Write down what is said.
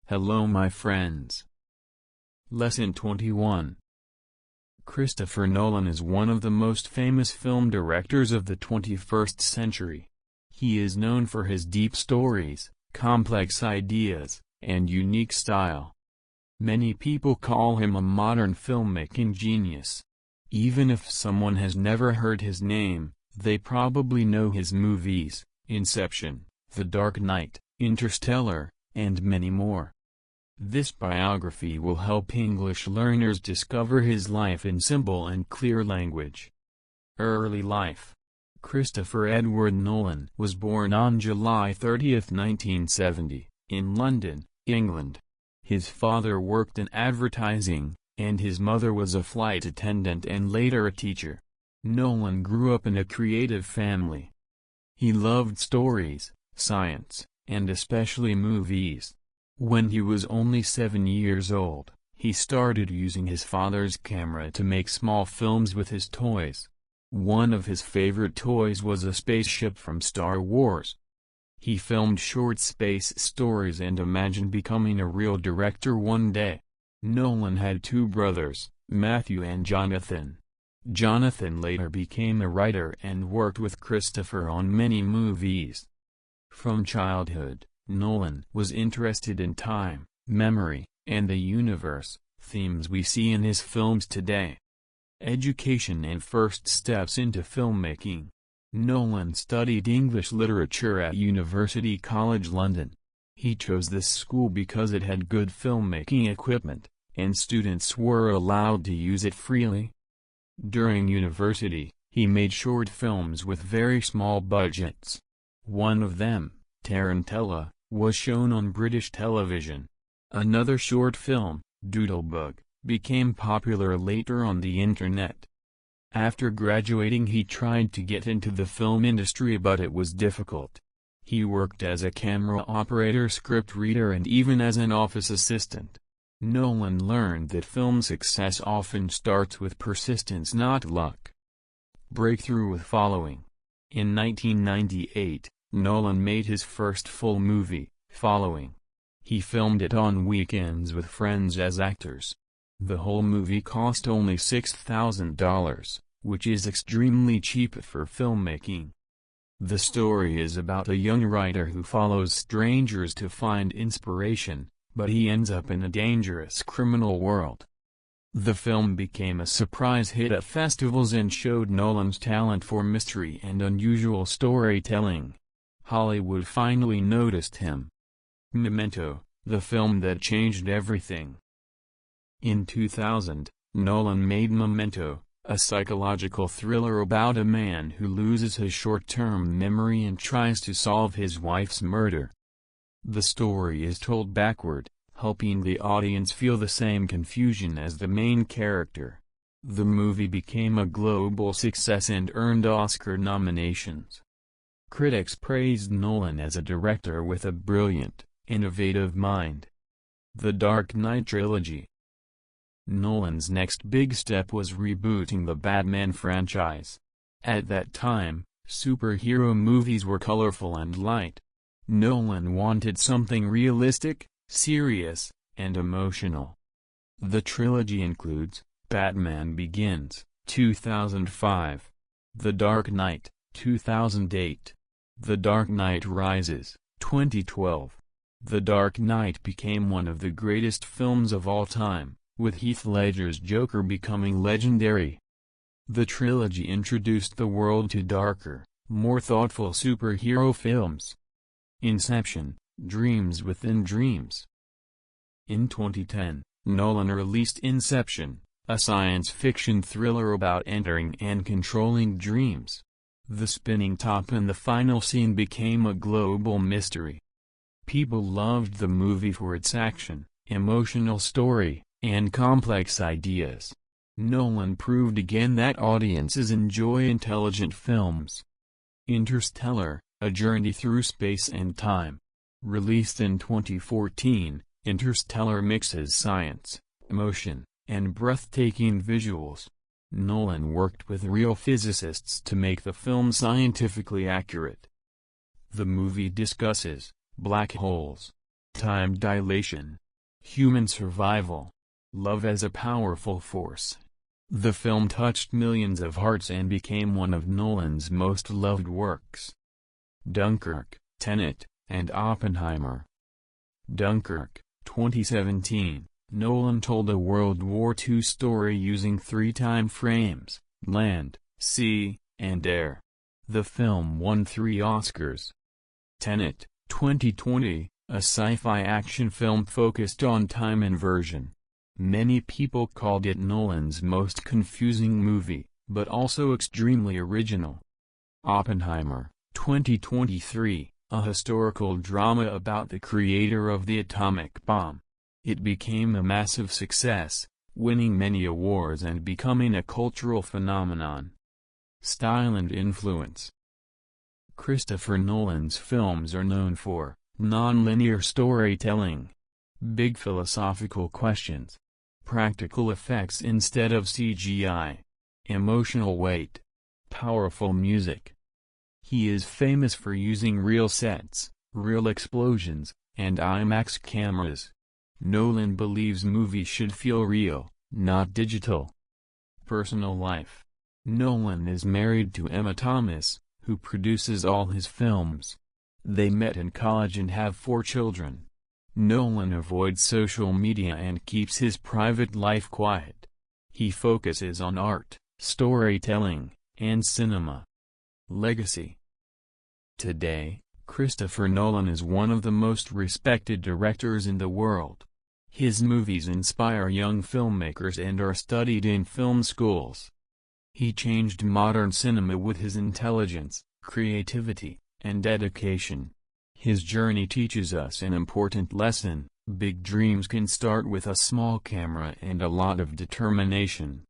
Hello my friends. Lesson 21. Christopher Nolan is one of the most famous film directors of the 21st century. He is known for his deep stories, complex ideas, and unique style. Many people call him a modern filmmaking genius. Even if someone has never heard his name, they probably know his movies, Inception, The Dark Knight, Interstellar, and many more. This biography will help English learners discover his life in simple and clear language. Early life. Christopher Edward Nolan was born on July 30, 1970, in London, England. His father worked in advertising, and his mother was a flight attendant and later a teacher. Nolan grew up in a creative family. He loved stories, science, and especially movies. When he was only 7 years old, he started using his father's camera to make small films with his toys. One of his favorite toys was a spaceship from Star Wars. He filmed short space stories and imagined becoming a real director one day. Nolan had two brothers, Matthew and Jonathan. Jonathan later became a writer and worked with Christopher on many movies. From childhood, Nolan was interested in time, memory, and the universe, themes we see in his films today. Education and first steps into filmmaking. Nolan studied English literature at University College London. He chose this school because it had good filmmaking equipment, and students were allowed to use it freely. During university, he made short films with very small budgets. One of them, Tarantella, was shown on British television. Another short film, Doodlebug, became popular later on the internet. After graduating he tried to get into the film industry but it was difficult. He worked as a camera operator, script reader and even as an office assistant. Nolan learned that film success often starts with persistence, not luck. Breakthrough with following. In 1998, Nolan made his first full movie, Following. He filmed it on weekends with friends as actors. The whole movie cost only $6,000, which is extremely cheap for filmmaking. The story is about a young writer who follows strangers to find inspiration, but he ends up in a dangerous criminal world. The film became a surprise hit at festivals and showed Nolan's talent for mystery and unusual storytelling. Hollywood finally noticed him. Memento, the film that changed everything. In 2000, Nolan made Memento, a psychological thriller about a man who loses his short-term memory and tries to solve his wife's murder. The story is told backward, helping the audience feel the same confusion as the main character. The movie became a global success and earned Oscar nominations. Critics praised Nolan as a director with a brilliant, innovative mind. The Dark Knight Trilogy. Nolan's next big step was rebooting the Batman franchise. At that time, superhero movies were colorful and light. Nolan wanted something realistic, serious, and emotional. The trilogy includes Batman Begins, 2005, The Dark Knight, 2008, The Dark Knight Rises, 2012. The Dark Knight became one of the greatest films of all time, with Heath Ledger's Joker becoming legendary. The trilogy introduced the world to darker, more thoughtful superhero films. Inception, Dreams Within Dreams. In 2010, Nolan released Inception, a science fiction thriller about entering and controlling dreams. The spinning top in the final scene became a global mystery. People loved the movie for its action, emotional story, and complex ideas. Nolan proved again that audiences enjoy intelligent films. Interstellar, A Journey Through Space and Time. Released in 2014, Interstellar mixes science, emotion, and breathtaking visuals. Nolan worked with real physicists to make the film scientifically accurate. The movie discusses black holes, time dilation, human survival, love as a powerful force. The film touched millions of hearts and became one of Nolan's most loved works. Dunkirk, Tenet, and Oppenheimer. Dunkirk, 2017, Nolan told a World War II story using 3 time frames: land, sea, and air. The film won 3 Oscars. Tenet, 2020, a sci-fi action film focused on time inversion. Many people called it Nolan's most confusing movie, but also extremely original. Oppenheimer, 2023, a historical drama about the creator of the atomic bomb. It became a massive success, winning many awards and becoming a cultural phenomenon. Style and influence. Christopher Nolan's films are known for non-linear storytelling, big philosophical questions, practical effects instead of CGI, emotional weight, powerful music. He is famous for using real sets, real explosions, and IMAX cameras. Nolan believes movies should feel real, not digital. Personal life. Nolan is married to Emma Thomas, who produces all his films. They met in college and have 4 children. Nolan avoids social media and keeps his private life quiet. He focuses on art, storytelling, and cinema. Legacy. Today, Christopher Nolan is one of the most respected directors in the world. His movies inspire young filmmakers and are studied in film schools. He changed modern cinema with his intelligence, creativity, and dedication. His journey teaches us an important lesson: big dreams can start with a small camera and a lot of determination.